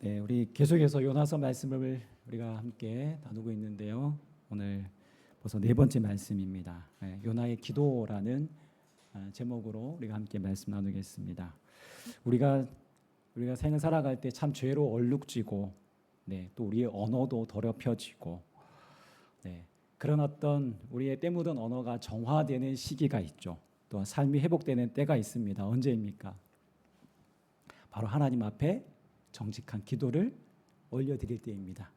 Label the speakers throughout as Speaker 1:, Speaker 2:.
Speaker 1: 네, 우리 계속해서 요나서 말씀을 우리가 함께 나누고 있는데요. 오늘 벌써 네 번째 말씀입니다. 요나의 기도라는 제목으로 우리가 함께 말씀 나누겠습니다. 우리가 생을 살아갈 때 참 죄로 얼룩지고, 또 우리의 언어도 더럽혀지고, 그런 어떤 우리의 때 묻은 언어가 정화되는 시기가 있죠. 또 삶이 회복되는 때가 있습니다. 언제입니까? 바로 하나님 앞에 정직한 기도를 올려드릴 때입니다.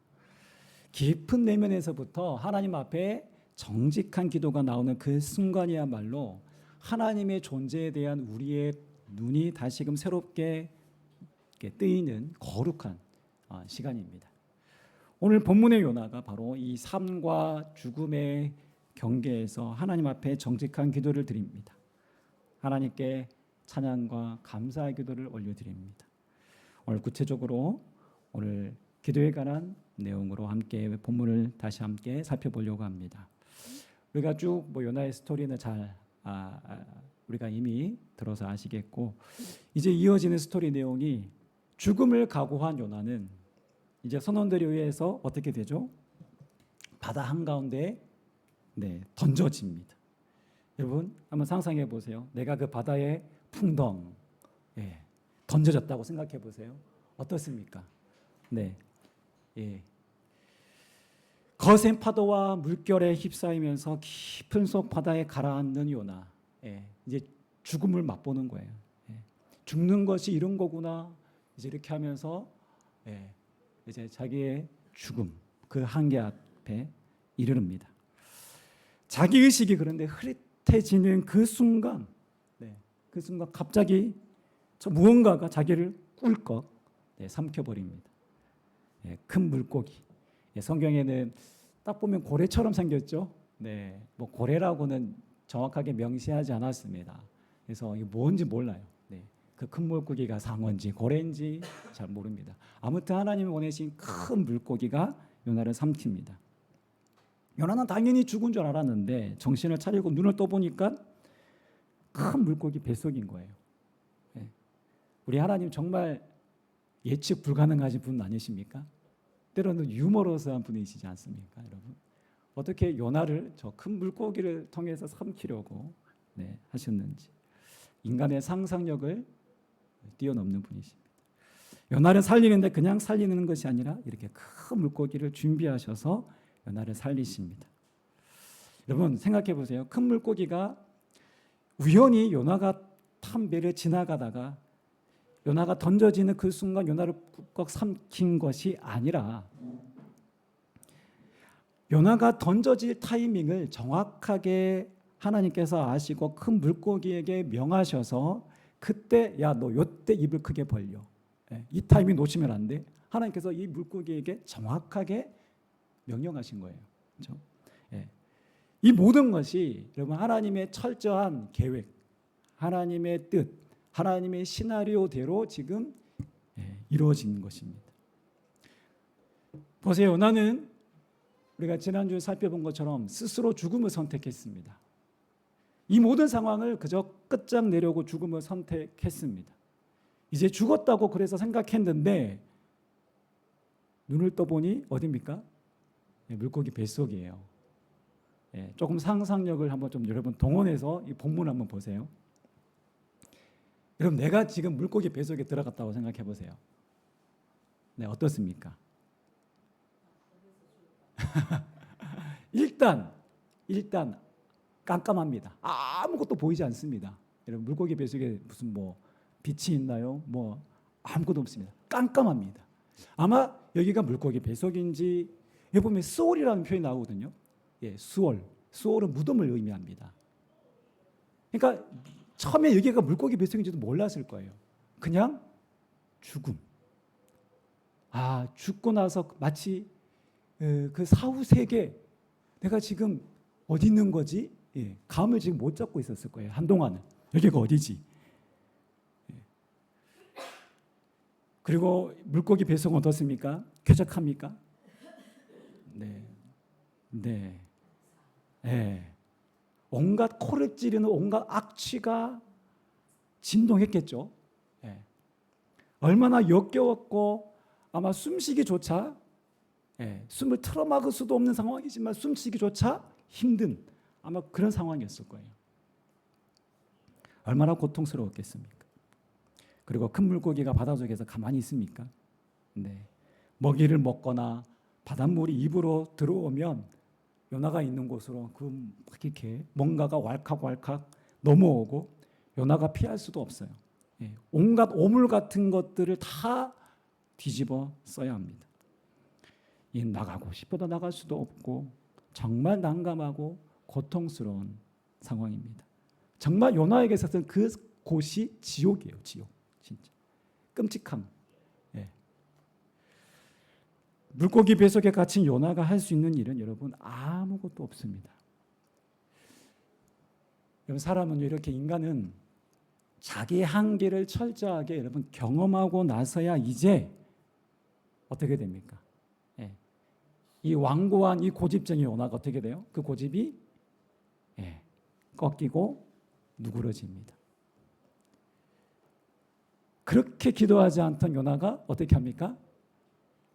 Speaker 1: 깊은 내면에서부터 하나님 앞에 정직한 기도가 나오는 그 순간이야말로 하나님의 존재에 대한 우리의 눈이 다시금 새롭게 뜨이는 거룩한 시간입니다. 오늘 본문의 요나가 바로 이 삶과 죽음의 경계에서 하나님 앞에 정직한 기도를 드립니다. 하나님께 찬양과 감사의 기도를 올려드립니다. 오늘 구체적으로 오늘 기도에 관한 내용으로 함께 본문을 다시 함께 살펴보려고 합니다. 우리가 쭉 요나의 스토리는 잘 우리가 이미 들어서 아시겠고, 이제 이어지는 스토리 내용이 죽음을 각오한 요나는 이제 선원들에 의해서 어떻게 되죠? 바다 한가운데 던져집니다. 여러분 한번 상상해 보세요. 내가 그 바다의 풍덩 던져졌다고 생각해 보세요. 어떻습니까? 거센 파도와 물결에 휩싸이면서 깊은 속 바다에 가라앉는 요나. 이제 죽음을 맛보는 거예요. 죽는 것이 이런 거구나. 이제 이렇게 하면서 이제 자기의 죽음, 그 한계 앞에 이르릅니다. 자기 의식이 그런데 흐릿해지는 그 순간, 갑자기 무언가가 자기를 꿀꺽 삼켜버립니다. 큰 물고기. 성경에는 딱 보면 고래처럼 생겼죠. 뭐 고래라고는 정확하게 명시하지 않았습니다. 그래서 이게 뭔지 몰라요. 그 큰 물고기가 상어인지 고래인지 잘 모릅니다. 아무튼 하나님이 보내신 큰 물고기가 요나를 삼킵니다. 요나는 당연히 죽은 줄 알았는데 정신을 차리고 눈을 떠보니까 큰 물고기 뱃속인 거예요. 우리 하나님 정말 예측 불가능하신 분 아니십니까? 때로는 유머러스한 분이시지 않습니까, 여러분? 어떻게 요나를 저 큰 물고기를 통해서 삼키려고 하셨는지, 인간의 상상력을 뛰어넘는 분이십니다. 요나를 살리는데 그냥 살리는 것이 아니라 이렇게 큰 물고기를 준비하셔서 요나를 살리십니다. 여러분 생각해 보세요. 큰 물고기가 우연히 요나가 탄 배를 지나가다가 요나가 던져지는 그 순간 요나를 꾹 삼킨 것이 아니라 요나가 던져질 타이밍을 정확하게 하나님께서 아시고 큰 물고기에게 명하셔서 그때 야 너 요때 입을 크게 벌려. 이 타이밍 놓치면 안 돼. 하나님께서 이 물고기에게 정확하게 명령하신 거예요. 그렇죠? 이 모든 것이 여러분 하나님의 철저한 계획, 하나님의 뜻, 하나님의 시나리오대로 지금 이루어진 것입니다. 보세요. 나는 우리가 지난주에 살펴본 것처럼 스스로 죽음을 선택했습니다. 이 모든 상황을 그저 끝장내려고 죽음을 선택했습니다. 이제 죽었다고 그래서 생각했는데 눈을 떠보니 어디입니까? 물고기 뱃속이에요. 조금 상상력을 한번 좀 여러분 동원해서 이 본문 한번 보세요. 여러분 내가 지금 물고기 뱃속에 들어갔다고 생각해 보세요. 어떻습니까? 일단 깜깜합니다. 아무것도 보이지 않습니다. 여러분 물고기 뱃속에 무슨 빛이 있나요? 아무것도 없습니다. 깜깜합니다. 아마 여기가 물고기 뱃속인지, 여기 보면 수월이라는 표현이 나오거든요. 수월은 무덤을 의미합니다. 그러니까 처음에 여기가 물고기 뱃속인지도 몰랐을 거예요. 그냥 죽음. 죽고 나서 마치 그 사후 세계, 내가 지금 어디 있는 거지? 감을 지금 못 잡고 있었을 거예요. 한동안은. 여기가 어디지? 그리고 물고기 뱃속은 어떻습니까? 쾌적합니까? 네. 온갖 코를 찌르는 온갖 악취가 진동했겠죠. 얼마나 역겨웠고 아마 숨쉬기조차 숨을 틀어막을 수도 없는 상황이지만 숨쉬기조차 힘든 아마 그런 상황이었을 거예요. 얼마나 고통스러웠겠습니까? 그리고 큰 물고기가 바닷속에서 가만히 있습니까? 네. 먹이를 먹거나 바닷물이 입으로 들어오면 요나가 있는 곳으로 이렇게 뭔가가 왈칵왈칵 넘어오고 요나가 피할 수도 없어요. 온갖 오물 같은 것들을 다 뒤집어 써야 합니다. 나가고 싶어도 나갈 수도 없고 정말 난감하고 고통스러운 상황입니다. 정말 요나에게 있어서는 그 곳이 지옥이에요. 지옥. 진짜 끔찍함. 물고기 뱃속에 갇힌 요나가 할 수 있는 일은 여러분 아무것도 없습니다. 여러분 사람은 이렇게 인간은 자기 한계를 철저하게 여러분 경험하고 나서야 이제 어떻게 됩니까? 이 완고한 이 고집쟁이 요나가 어떻게 돼요? 그 고집이 꺾이고 누그러집니다. 그렇게 기도하지 않던 요나가 어떻게 합니까?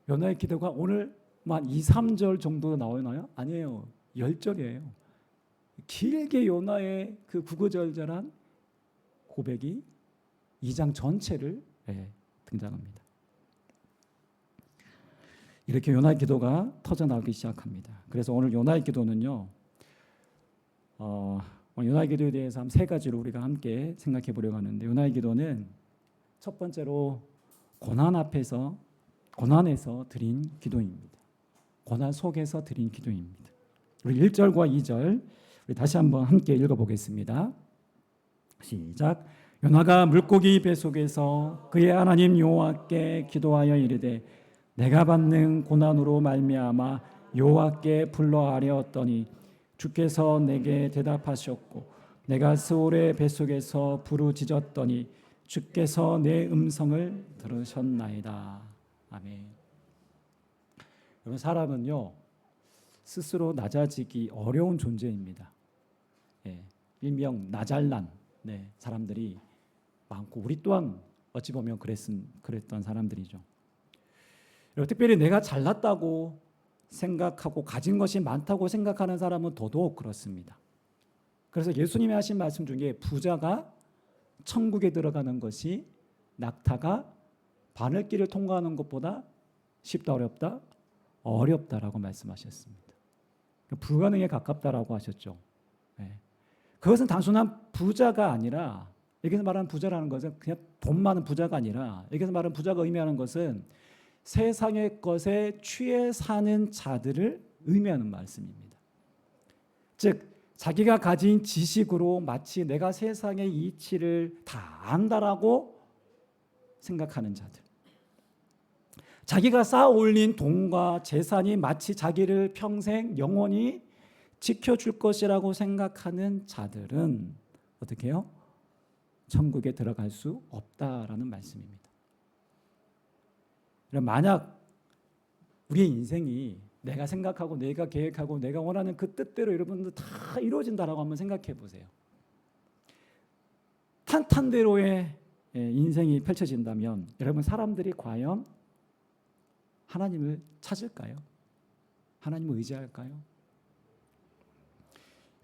Speaker 1: 요나의 기도가 오늘만 2, 3절 정도 나오나요? 아니에요. 10절이에요. 길게 요나의 그 구구절절한 고백이 2장 전체를 등장합니다. 이렇게 요나의 기도가 터져나오기 시작합니다. 그래서 오늘 요나의 기도는요. 요나의 기도에 대해서 한 3가지로 우리가 함께 생각해 보려고 하는데 요나의 기도는 첫 번째로 고난에서 드린 기도입니다. 고난 속에서 드린 기도입니다. 우리 1절과 2절 우리 다시 한번 함께 읽어보겠습니다. 시작. 요나가 물고기 뱃속에서 그의 하나님 여호와께 기도하여 이르되 내가 받는 고난으로 말미암아 여호와께 불러아뢰었더니 주께서 내게 대답하셨고 내가 스올의 뱃속에서 부르짖었더니 주께서 내 음성을 들으셨나이다. 아멘. 여러분 사람은요 스스로 낮아지기 어려운 존재입니다. 일명 나잘난 사람들이 많고 우리 또한 어찌 보면 그랬던 사람들이죠. 특별히 내가 잘났다고 생각하고 가진 것이 많다고 생각하는 사람은 더더욱 그렇습니다. 그래서 예수님이 하신 말씀 중에 부자가 천국에 들어가는 것이 낙타가 바늘길을 통과하는 것보다 쉽다 어렵다? 어렵다라고 말씀하셨습니다. 불가능에 가깝다라고 하셨죠. 그것은 단순한 부자가 아니라 여기서 말하는 부자라는 것은 그냥 돈 많은 부자가 아니라 여기서 말하는 부자가 의미하는 것은 세상의 것에 취해 사는 자들을 의미하는 말씀입니다. 즉 자기가 가진 지식으로 마치 내가 세상의 이치를 다 안다라고 생각하는 자들. 자기가 쌓아 올린 돈과 재산이 마치 자기를 평생 영원히 지켜줄 것이라고 생각하는 자들은 어떻게 해요? 천국에 들어갈 수 없다라는 말씀입니다. 만약 우리의 인생이 내가 생각하고 내가 계획하고 내가 원하는 그 뜻대로 여러분들 다 이루어진다라고 한번 생각해 보세요. 탄탄대로의 인생이 펼쳐진다면 여러분 사람들이 과연 하나님을 찾을까요? 하나님을 의지할까요?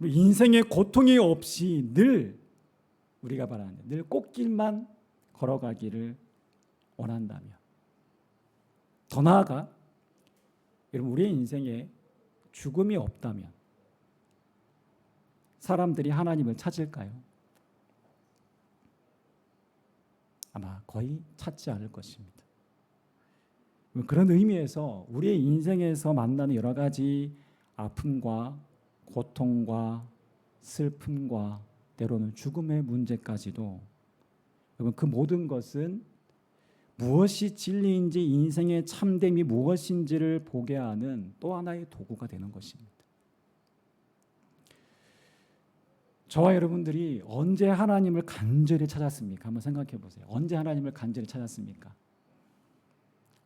Speaker 1: 인생의 고통이 없이 늘 우리가 바라는 늘 꽃길만 걸어가기를 원한다면 더 나아가 여러분 우리의 인생에 죽음이 없다면 사람들이 하나님을 찾을까요? 아마 거의 찾지 않을 것입니다. 그런 의미에서 우리의 인생에서 만나는 여러 가지 아픔과 고통과 슬픔과 때로는 죽음의 문제까지도 여러분 그 모든 것은 무엇이 진리인지 인생의 참됨이 무엇인지를 보게 하는 또 하나의 도구가 되는 것입니다. 저와 여러분들이 언제 하나님을 간절히 찾았습니까? 한번 생각해 보세요. 언제 하나님을 간절히 찾았습니까?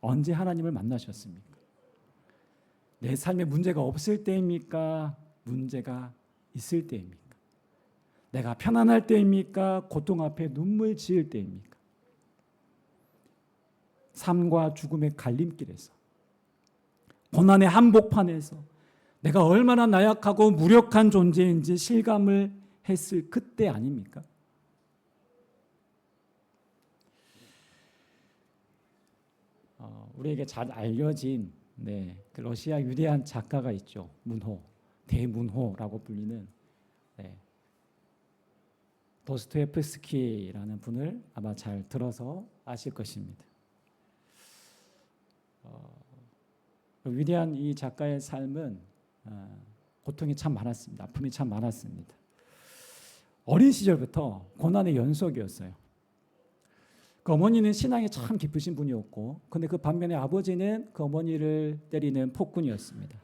Speaker 1: 언제 하나님을 만나셨습니까? 내 삶에 문제가 없을 때입니까? 문제가 있을 때입니까? 내가 편안할 때입니까? 고통 앞에 눈물 지을 때입니까? 삶과 죽음의 갈림길에서, 고난의 한복판에서 내가 얼마나 나약하고 무력한 존재인지 실감을 했을 그때 아닙니까? 우리에게 잘 알려진 그 러시아 위대한 작가가 있죠. 문호, 대문호라고 불리는 도스토옙스키라는 분을 아마 잘 들어서 아실 것입니다. 위대한 이 작가의 삶은 고통이 참 많았습니다. 아픔이 참 많았습니다. 어린 시절부터 고난의 연속이었어요. 그 어머니는 신앙이 참 깊으신 분이었고, 근데 그 반면에 아버지는 그 어머니를 때리는 폭군이었습니다.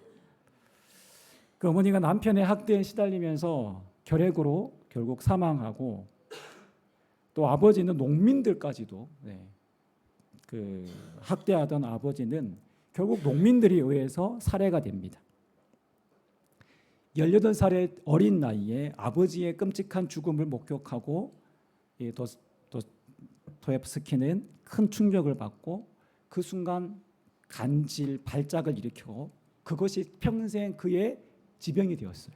Speaker 1: 그 어머니가 남편의 학대에 시달리면서 결핵으로 결국 사망하고, 또 아버지는 농민들까지도 그 학대하던 아버지는 결국 농민들에 의해서 살해가 됩니다. 18살의 어린 나이에 아버지의 끔찍한 죽음을 목격하고 도스토옙스키는 큰 충격을 받고 그 순간 간질, 발작을 일으켜 그것이 평생 그의 지병이 되었어요.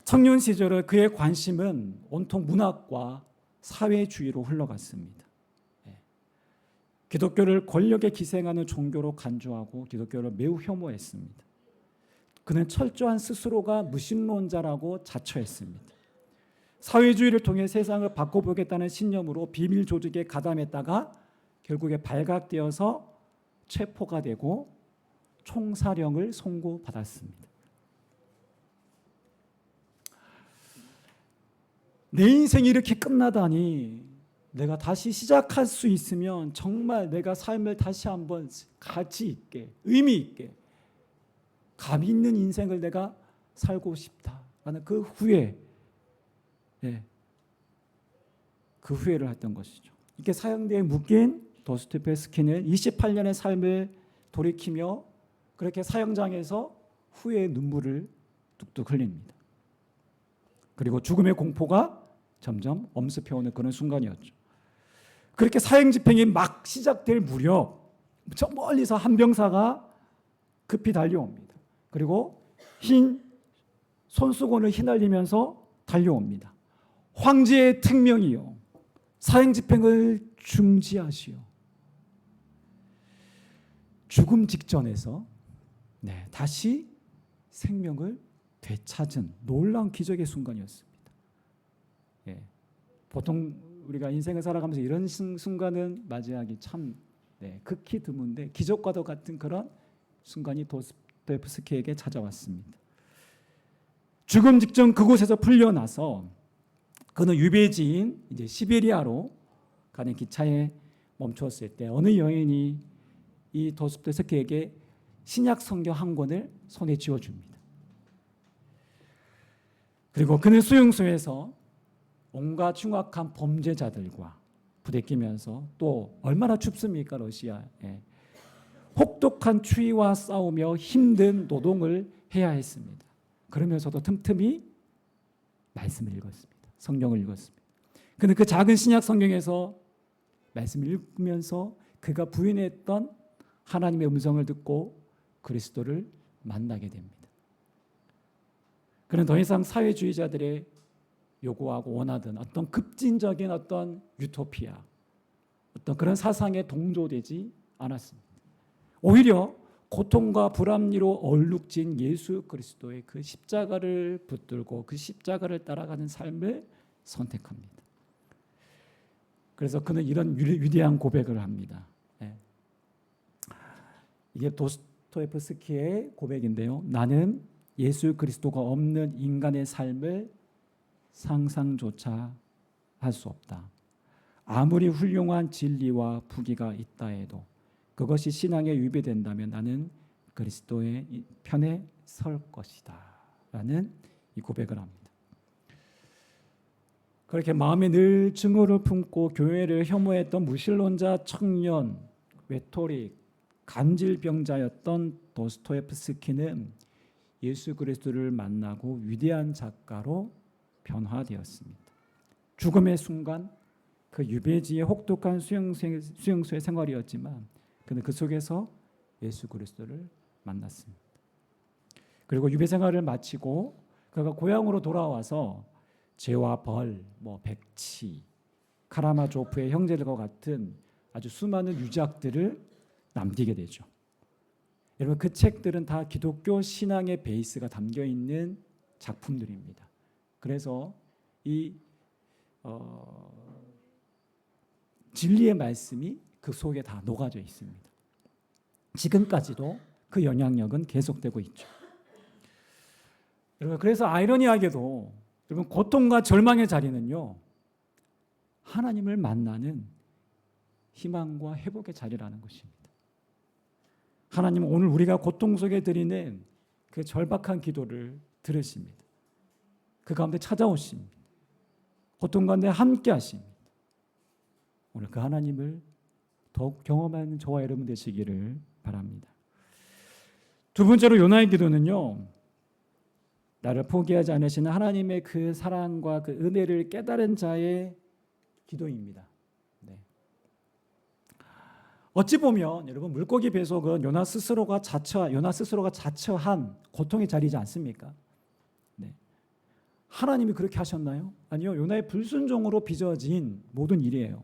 Speaker 1: 청년 시절의 그의 관심은 온통 문학과 사회주의로 흘러갔습니다. 기독교를 권력에 기생하는 종교로 간주하고 기독교를 매우 혐오했습니다. 그는 철저한 스스로가 무신론자라고 자처했습니다. 사회주의를 통해 세상을 바꿔보겠다는 신념으로 비밀 조직에 가담했다가 결국에 발각되어서 체포가 되고 총사령을 선고받았습니다. 내 인생이 이렇게 끝나다니, 내가 다시 시작할 수 있으면 정말 내가 삶을 다시 한번 가치 있게, 의미 있게, 감 있는 인생을 내가 살고 싶다라는 그 후회, 그 후회를 했던 것이죠. 이렇게 사형대에 묶인 도스토옙스키는 28년의 삶을 돌이키며 그렇게 사형장에서 후회의 눈물을 뚝뚝 흘립니다. 그리고 죽음의 공포가 점점 엄습해오는 그런 순간이었죠. 그렇게 사형 집행이 막 시작될 무렵 저 멀리서 한 병사가 급히 달려옵니다. 그리고 흰 손수건을 휘날리면서 달려옵니다. 황제의 특명이요, 사형 집행을 중지하시오. 죽음 직전에서 다시 생명을 되찾은 놀라운 기적의 순간이었습니다. 보통 우리가 인생을 살아가면서 이런 순간은 맞이하기 참 극히 드문데 기적과도 같은 그런 순간이 도스토옙스키에게 찾아왔습니다. 죽음 직전 그곳에서 풀려나서 그는 유배지인 이제 시베리아로 가는 기차에 멈추었을 때 어느 여인이 이 도스토옙스키에게 신약 성경 한 권을 손에 쥐어줍니다. 그리고 그는 수용소에서 온갖 흉악한 범죄자들과 부대끼면서, 또 얼마나 춥습니까, 러시아에. 혹독한 추위와 싸우며 힘든 노동을 해야 했습니다. 그러면서도 틈틈이 말씀을 읽었습니다. 성경을 읽었습니다. 그는 그 작은 신약 성경에서 말씀을 읽으면서 그가 부인했던 하나님의 음성을 듣고 그리스도를 만나게 됩니다. 그는 더 이상 사회주의자들의 요구하고 원하던 어떤 급진적인 어떤 유토피아, 어떤 그런 사상에 동조되지 않았습니다. 오히려 고통과 불합리로 얼룩진 예수 그리스도의 그 십자가를 붙들고 그 십자가를 따라가는 삶을 선택합니다. 그래서 그는 이런 위대한 고백을 합니다. 이게 도스토옙스키의 고백인데요. 나는 예수 그리스도가 없는 인간의 삶을 상상조차 할 수 없다. 아무리 훌륭한 진리와 부귀가 있다 해도 그것이 신앙에 위배된다면 나는 그리스도의 편에 설 것이다 라는 이 고백을 합니다. 그렇게 마음에 늘 증오를 품고 교회를 혐오했던 무신론자 청년, 외톨이, 간질병자였던 도스토옙스키는 예수 그리스도를 만나고 위대한 작가로 변화되었습니다. 죽음의 순간 그 유배지의 혹독한 수용소의 생활이었지만 그는 그 속에서 예수 그리스도를 만났습니다. 그리고 유배 생활을 마치고 그가 고향으로 돌아와서 죄와 벌, 백치, 카라마조프의 형제들과 같은 아주 수많은 유작들을 남기게 되죠. 여러분 그 책들은 다 기독교 신앙의 베이스가 담겨 있는 작품들입니다. 그래서 이 진리의 말씀이 그 속에 다 녹아져 있습니다. 지금까지도 그 영향력은 계속되고 있죠. 여러분 그래서 아이러니하게도 여러분 고통과 절망의 자리는요 하나님을 만나는 희망과 회복의 자리라는 것입니다. 하나님은 오늘 우리가 고통 속에 드리는 그 절박한 기도를 들으십니다. 그 가운데 찾아오십니다. 고통 가운데 함께 하십니다. 오늘 그 하나님을 더욱 경험하는 저와 여러분 되시기를 바랍니다. 두 번째로 요나의 기도는요, 나를 포기하지 않으시는 하나님의 그 사랑과 그 은혜를 깨달은 자의 기도입니다. 네. 어찌 보면 여러분 물고기 배속은 요나 스스로가 자처한 고통의 자리이지 않습니까? 네. 하나님이 그렇게 하셨나요? 아니요. 요나의 불순종으로 빚어진 모든 일이에요.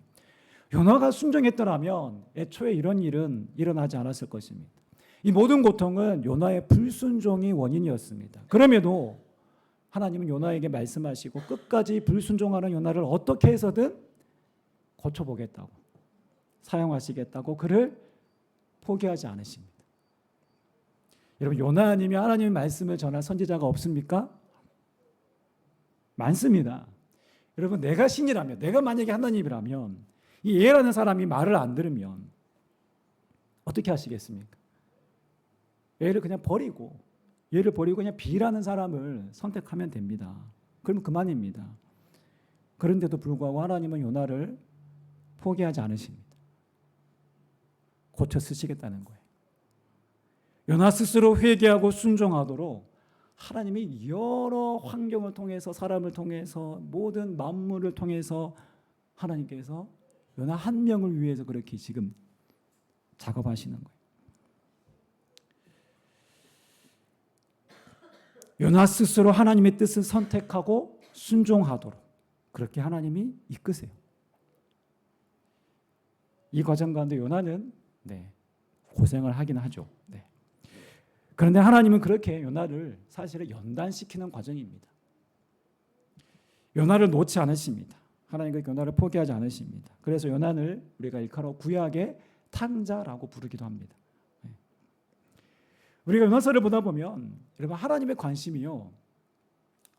Speaker 1: 요나가 순종했더라면 애초에 이런 일은 일어나지 않았을 것입니다. 이 모든 고통은 요나의 불순종이 원인이었습니다. 그럼에도 하나님은 요나에게 말씀하시고 끝까지 불순종하는 요나를 어떻게 해서든 고쳐보겠다고, 사용하시겠다고 그를 포기하지 않으십니다. 여러분 요나님이 하나님의 말씀을 전할 선지자가 없습니까? 많습니다. 여러분 내가 신이라면, 내가 만약에 하나님이라면 이 예라는 사람이 말을 안 들으면 어떻게 하시겠습니까? 얘를 그냥 버리고 그냥 B라는 사람을 선택하면 됩니다. 그러면 그만입니다. 그런데도 불구하고 하나님은 요나를 포기하지 않으십니다. 고쳐 쓰시겠다는 거예요. 요나 스스로 회개하고 순종하도록 하나님이 여러 환경을 통해서, 사람을 통해서, 모든 만물을 통해서 하나님께서 요나 한 명을 위해서 그렇게 지금 작업하시는 거예요. 요나 스스로 하나님의 뜻을 선택하고 순종하도록 그렇게 하나님이 이끄세요. 이 과정 가운데 요나는 고생을 하긴 하죠. 그런데 하나님은 그렇게 요나를 사실은 연단시키는 과정입니다. 요나를 놓지 않으십니다. 하나님은 요나를 포기하지 않으십니다. 그래서 요나를 우리가 일컬어 구약의 탕자라고 부르기도 합니다. 우리가 요나서를 보다 보면 여러분 하나님의 관심이요,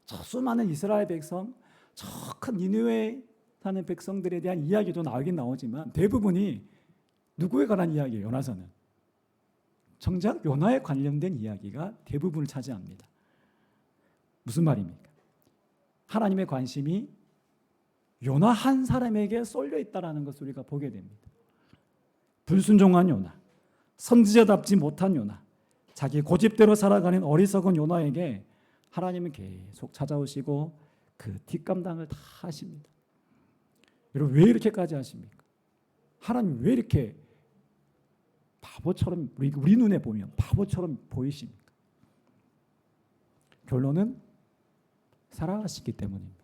Speaker 1: 저 수많은 이스라엘 백성, 저 큰 니느웨에 사는 백성들에 대한 이야기도 나오긴 나오지만 대부분이 누구에 관한 이야기예요? 요나서는 정작 요나에 관련된 이야기가 대부분을 차지합니다. 무슨 말입니까? 하나님의 관심이 요나 한 사람에게 쏠려 있다는 것을 우리가 보게 됩니다. 불순종한 요나, 선지자답지 못한 요나, 자기 고집대로 살아가는 어리석은 요나에게 하나님은 계속 찾아오시고 그 뒷감당을 다 하십니다. 여러분 왜 이렇게까지 하십니까? 하나님 왜 이렇게 바보처럼 우리 눈에 보면 바보처럼 보이십니까? 결론은 사랑하시기 때문입니다.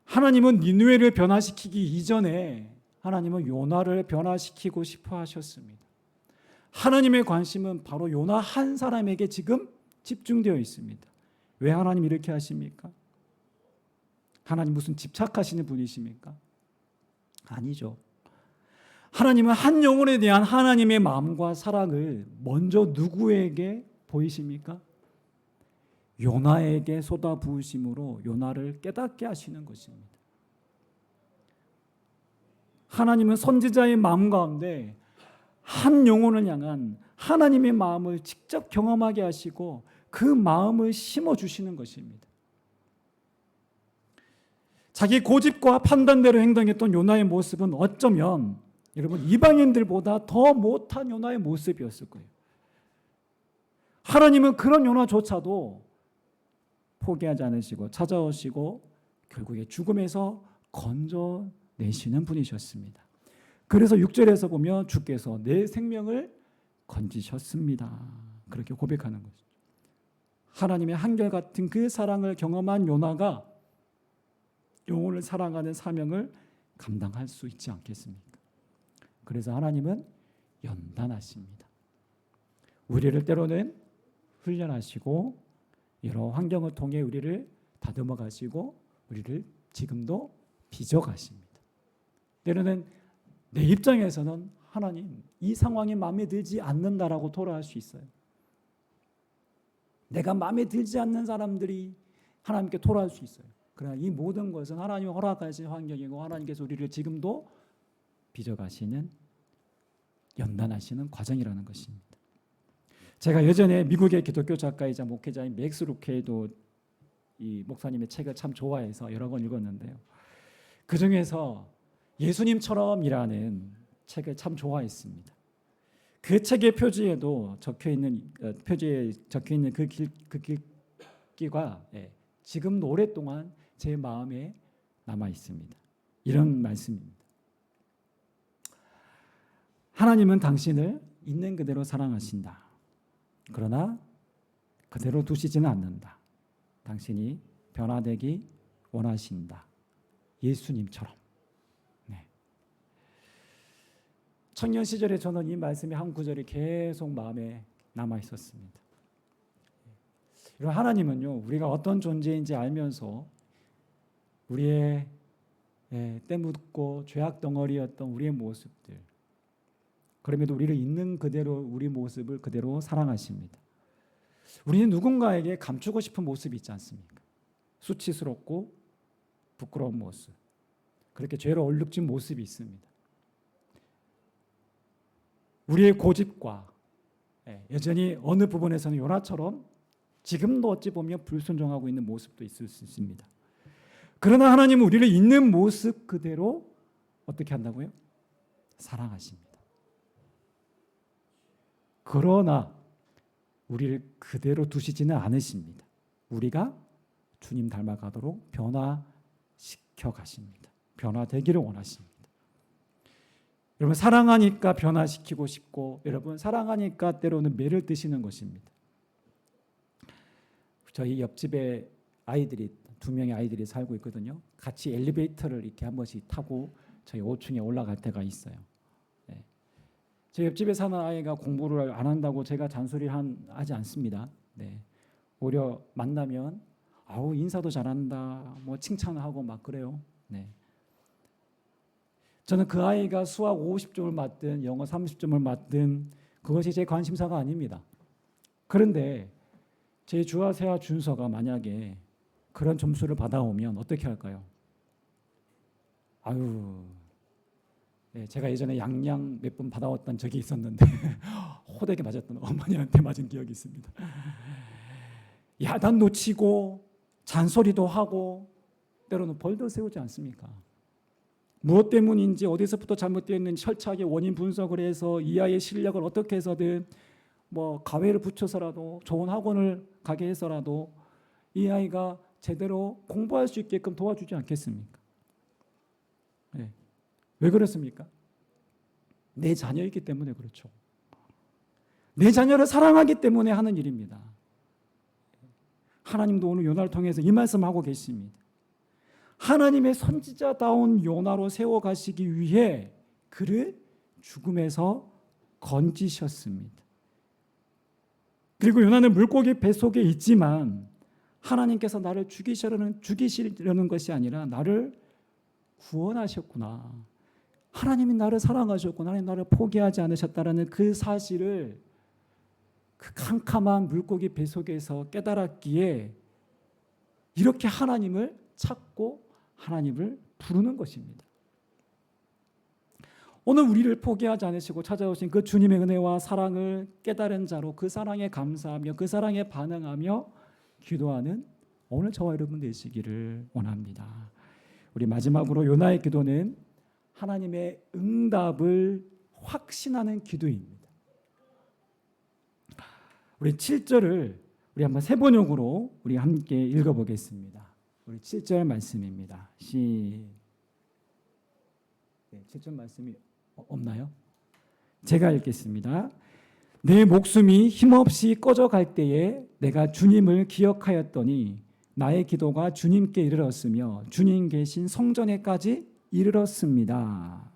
Speaker 1: 하나님은 니느웨를 변화시키기 이전에 하나님은 요나를 변화시키고 싶어 하셨습니다. 하나님의 관심은 바로 요나 한 사람에게 지금 집중되어 있습니다. 왜 하나님 이렇게 하십니까? 하나님 무슨 집착하시는 분이십니까? 아니죠. 하나님은 한 영혼에 대한 하나님의 마음과 사랑을 먼저 누구에게 보이십니까? 요나에게 쏟아부으심으로 요나를 깨닫게 하시는 것입니다. 하나님은 선지자의 마음 가운데 한 영혼을 향한 하나님의 마음을 직접 경험하게 하시고 그 마음을 심어주시는 것입니다. 자기 고집과 판단대로 행동했던 요나의 모습은 어쩌면 여러분 이방인들보다 더 못한 요나의 모습이었을 거예요. 하나님은 그런 요나조차도 포기하지 않으시고 찾아오시고 결국에 죽음에서 건져내시는 분이셨습니다. 그래서 6절에서 보면 주께서 내 생명을 건지셨습니다. 그렇게 고백하는 거죠. 하나님의 한결같은 그 사랑을 경험한 요나가 영혼을 사랑하는 사명을 감당할 수 있지 않겠습니까? 그래서 하나님은 연단하십니다. 우리를 때로는 훈련하시고 여러 환경을 통해 우리를 다듬어 가시고 우리를 지금도 빚어 가십니다. 때로는 내 입장에서는 하나님, 이 상황이 마음에 들지 않는다라고 돌아갈 수 있어요. 내가 마음에 들지 않는 사람들이 하나님께 돌아갈 수 있어요. 그러나 이 모든 것은 하나님이 허락하신 환경이고 하나님께서 우리를 지금도 빚어가시는, 연단하시는 과정이라는 것입니다. 제가 예전에 미국의 기독교 작가이자 목회자인 맥스 루케도 이 목사님의 책을 참 좋아해서 여러 권 읽었는데요. 그 중에서 예수님처럼이라는 책을 참 좋아했습니다. 그 책의 표지에도 표지에 적혀 있는 그 글귀가 지금도 오랫동안 제 마음에 남아 있습니다. 이런 말씀입니다. 하나님은 당신을 있는 그대로 사랑하신다. 그러나 그대로 두시지는 않는다. 당신이 변화되기 원하신다. 예수님처럼. 네. 청년 시절에 저는 이 말씀의 한 구절이 계속 마음에 남아 있었습니다. 이런 하나님은요, 우리가 어떤 존재인지 알면서 우리의 때묻고 죄악 덩어리였던 우리의 모습들, 그럼에도 우리를 있는 그대로 우리 모습을 그대로 사랑하십니다. 우리는 누군가에게 감추고 싶은 모습이 있지 않습니까? 수치스럽고 부끄러운 모습, 그렇게 죄로 얼룩진 모습이 있습니다. 우리의 고집과 여전히 어느 부분에서는 요나처럼 지금도 어찌 보면 불순종하고 있는 모습도 있을 수 있습니다. 그러나 하나님은 우리를 있는 모습 그대로 어떻게 한다고요? 사랑하십니다. 그러나 우리를 그대로 두시지는 않으십니다. 우리가 주님 닮아가도록 변화시켜 가십니다. 변화되기를 원하십니다. 여러분, 사랑하니까 변화시키고 싶고, 여러분 사랑하니까 때로는 매를 드시는 것입니다. 저희 옆집에 아이들이 2명의 아이들이 살고 있거든요. 같이 엘리베이터를 이렇게 한 번씩 타고 저희 5층에 올라갈 때가 있어요. 제 옆집에 사는 아이가 공부를 안 한다고 제가 잔소리하지 않습니다. 오히려 만나면 아우 인사도 잘한다, 뭐 칭찬하고 막 그래요. 저는 그 아이가 수학 50점을 맞든 영어 30점을 맞든 그것이 제 관심사가 아닙니다. 그런데 제 주아 세아 준서가 만약에 그런 점수를 받아오면 어떻게 할까요? 아유, 제가 예전에 양양 몇 번 받아왔던 적이 있었는데 호되게 맞았던 어머니한테 맞은 기억이 있습니다. 야단 놓치고 잔소리도 하고 때로는 벌도 세우지 않습니까? 무엇 때문인지 어디서부터 잘못되었는지 철저하게 원인 분석을 해서 이 아이의 실력을 어떻게 해서든 뭐 가외를 붙여서라도 좋은 학원을 가게 해서라도 이 아이가 제대로 공부할 수 있게끔 도와주지 않겠습니까? 왜 그렇습니까? 내 자녀이기 때문에 그렇죠. 내 자녀를 사랑하기 때문에 하는 일입니다. 하나님도 오늘 요나를 통해서 이 말씀하고 계십니다. 하나님의 선지자다운 요나로 세워가시기 위해 그를 죽음에서 건지셨습니다. 그리고 요나는 물고기 뱃속에 있지만 하나님께서 나를 죽이시려는 것이 아니라 나를 구원하셨구나. 하나님이 나를 사랑하셨구나. 하나님 나를 포기하지 않으셨다라는 그 사실을 그 캄캄한 물고기 뱃속에서 깨달았기에 이렇게 하나님을 찾고 하나님을 부르는 것입니다. 오늘 우리를 포기하지 않으시고 찾아오신 그 주님의 은혜와 사랑을 깨달은 자로 그 사랑에 감사하며 그 사랑에 반응하며 기도하는 오늘 저와 여러분 되시기를 원합니다. 우리 마지막으로 요나의 기도는 하나님의 응답을 확신하는 기도입니다. 우리 7절을 우리 한번 세 번역으로 우리 함께 읽어보겠습니다. 우리 7절 말씀입니다. 시작. 7절 말씀이 없나요? 제가 읽겠습니다. 내 목숨이 힘없이 꺼져갈 때에 내가 주님을 기억하였더니 나의 기도가 주님께 이르렀으며 주님 계신 성전에까지 이르렀습니다.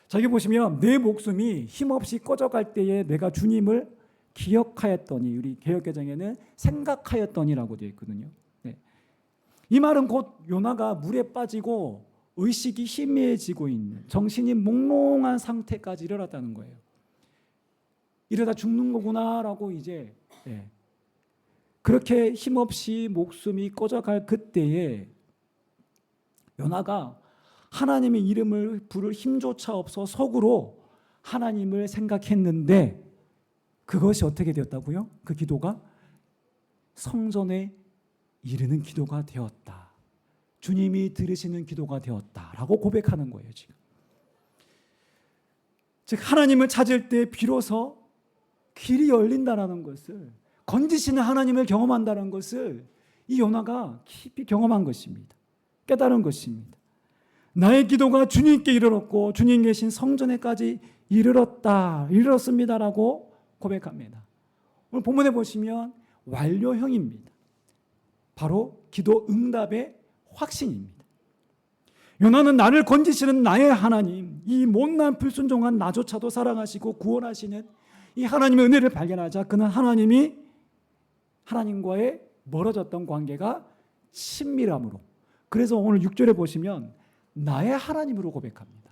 Speaker 1: 자, 여기 보시면 내 목숨이 힘없이 꺼져갈 때에 내가 주님을 기억하였더니, 우리 개역개정에는 생각하였더니라고 되어 있거든요. 네. 이 말은 곧 요나가 물에 빠지고 의식이 희미해지고 있는, 정신이 몽롱한 상태까지 이르렀다는 거예요. 이러다 죽는 거구나라고 이제 그렇게 힘없이 목숨이 꺼져갈 그때에 요나가 하나님의 이름을 부를 힘조차 없어 속으로 하나님을 생각했는데 그것이 어떻게 되었다고요? 그 기도가 성전에 이르는 기도가 되었다. 주님이 들으시는 기도가 되었다라고 고백하는 거예요, 지금. 즉 하나님을 찾을 때 비로소 길이 열린다라는 것을, 건지시는 하나님을 경험한다는 것을 이 요나가 깊이 경험한 것입니다. 깨달은 것입니다. 나의 기도가 주님께 이르렀고 주님 계신 성전에까지 이르렀습니다라고 고백합니다. 오늘 본문에 보시면 완료형입니다. 바로 기도 응답의 확신입니다. 요나는 나를 건지시는 나의 하나님, 이 못난 불순종한 나조차도 사랑하시고 구원하시는 이 하나님의 은혜를 발견하자 그는 하나님과의 멀어졌던 관계가 친밀함으로, 그래서 오늘 6절에 보시면 나의 하나님으로 고백합니다.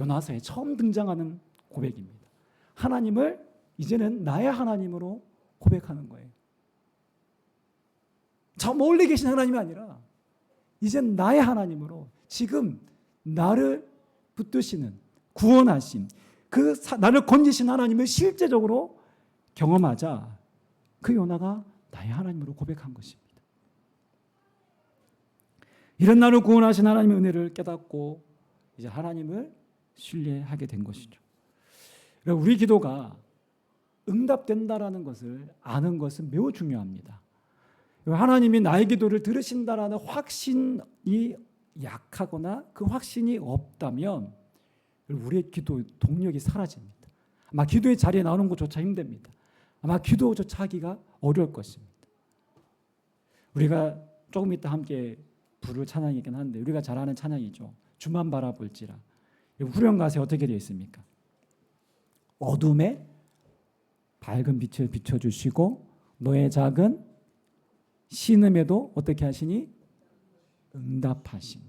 Speaker 1: 요나서에 처음 등장하는 고백입니다. 하나님을 이제는 나의 하나님으로 고백하는 거예요. 저 멀리 계신 하나님이 아니라 이젠 나의 하나님으로, 지금 나를 붙드시는, 구원하신, 나를 건지신 하나님을 실제적으로 경험하자 그 요나가 나의 하나님으로 고백한 것입니다. 이런 나를 구원하신 하나님의 은혜를 깨닫고 이제 하나님을 신뢰하게 된 것이죠. 우리 기도가 응답된다라는 것을 아는 것은 매우 중요합니다. 하나님이 나의 기도를 들으신다라는 확신이 약하거나 그 확신이 없다면 우리의 기도 동력이 사라집니다. 아마 기도의 자리에 나오는 것조차 힘듭니다. 아마 기도조차 하기가 어려울 것입니다. 우리가 조금 이따 함께 부를 찬양이긴 한데 우리가 잘 아는 찬양이죠. 주만 바라볼지라. 후렴 가사에 어떻게 되어 있습니까? 어둠에 밝은 빛을 비춰주시고 너의 작은 신음에도 어떻게 하시니? 응답하시니.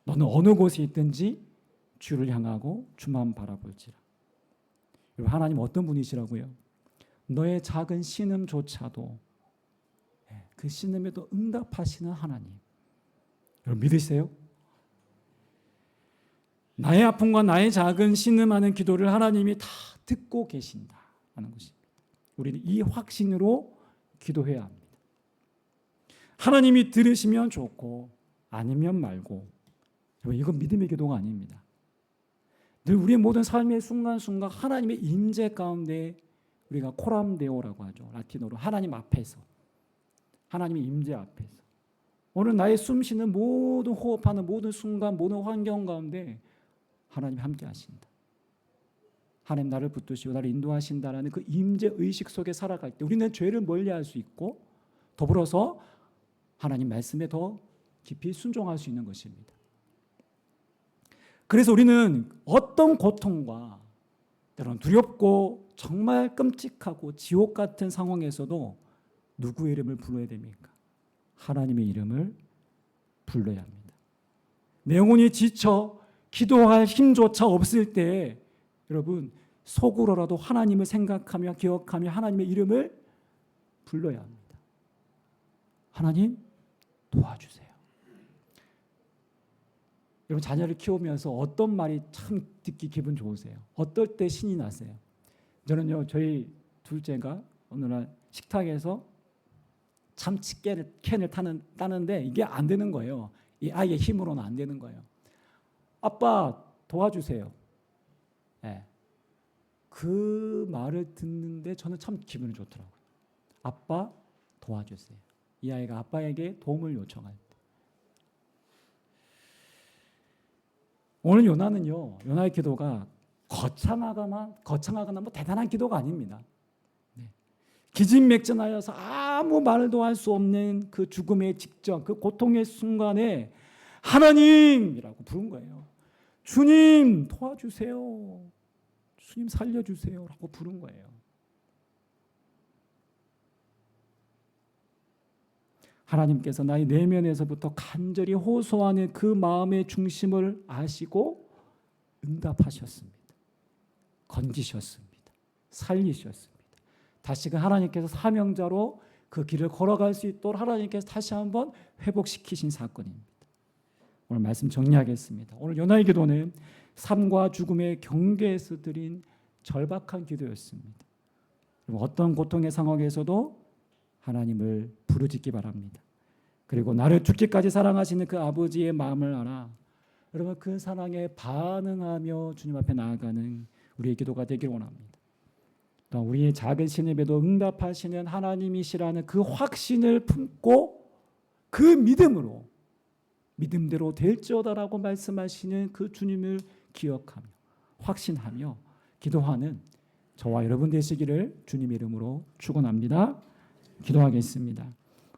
Speaker 1: 너는 어느 곳에 있든지 주를 향하고 주만 바라볼지라. 하나님 어떤 분이시라고요? 너의 작은 신음조차도, 그 신음에도 응답하시는 하나님. 여러분 믿으세요? 나의 아픔과 나의 작은 신음하는 기도를 하나님이 다 듣고 계신다는 것입니다. 우리는 이 확신으로 기도해야 합니다. 하나님이 들으시면 좋고 아니면 말고, 이건 믿음의 기도가 아닙니다. 늘 우리의 모든 삶의 순간순간 하나님의 임재 가운데 우리가 코람데오라고 하죠. 라틴어로 하나님 앞에서, 하나님의 임재 앞에서 오늘 나의 숨쉬는 모든 호흡하는 모든 순간 모든 환경 가운데 하나님이 함께 하신다. 하나님 나를 붙드시고 나를 인도하신다라는 그 임재 의식 속에 살아갈 때 우리는 죄를 멀리할 수 있고 더불어서 하나님 말씀에 더 깊이 순종할 수 있는 것입니다. 그래서 우리는 어떤 고통과 때로는 두렵고 정말 끔찍하고 지옥 같은 상황에서도 누구의 이름을 불러야 됩니까? 하나님의 이름을 불러야 합니다. 내 영혼이 지쳐 기도할 힘조차 없을 때 여러분 속으로라도 하나님을 생각하며 기억하며 하나님의 이름을 불러야 합니다. 하나님 도와주세요. 여러분 자녀를 키우면서 어떤 말이 참 듣기 기분 좋으세요? 어떨 때 신이 나세요? 저는요 저희 둘째가 어느 날 식탁에서 참치 캔을 따는데 이게 안 되는 거예요. 이 아이의 힘으로는 안 되는 거예요. 아빠 도와주세요. 네. 그 말을 듣는데 저는 참 기분이 좋더라고요. 아빠 도와주세요. 이 아이가 아빠에게 도움을 요청할 때. 오늘 요나는요, 요나의 기도가 거창하거나 뭐 대단한 기도가 아닙니다. 네. 기진맥진하여서 아무 말도 할 수 없는 그 죽음의 직전, 그 고통의 순간에 하나님이라고 부른 거예요. 주님 도와주세요. 주님 살려주세요. 라고 부른 거예요. 하나님께서 나의 내면에서부터 간절히 호소하는 그 마음의 중심을 아시고 응답하셨습니다. 건지셨습니다. 살리셨습니다. 다시금 하나님께서 사명자로 그 길을 걸어갈 수 있도록 하나님께서 다시 한번 회복시키신 사건입니다. 오늘 말씀 정리하겠습니다. 오늘 요나의 기도는 삶과 죽음의 경계에서 드린 절박한 기도였습니다. 어떤 고통의 상황에서도 하나님을 부르짖기 바랍니다. 그리고 나를 죽기까지 사랑하시는 그 아버지의 마음을 알아 여러분 그 사랑에 반응하며 주님 앞에 나아가는 우리의 기도가 되길 원합니다. 또 우리의 작은 신임에도 응답하시는 하나님이시라는 그 확신을 품고 그 믿음대로 될지어다라고 말씀하시는 그 주님을 기억하며 확신하며 기도하는 저와 여러분 되시기를 주님 이름으로 축원합니다. 기도하겠습니다.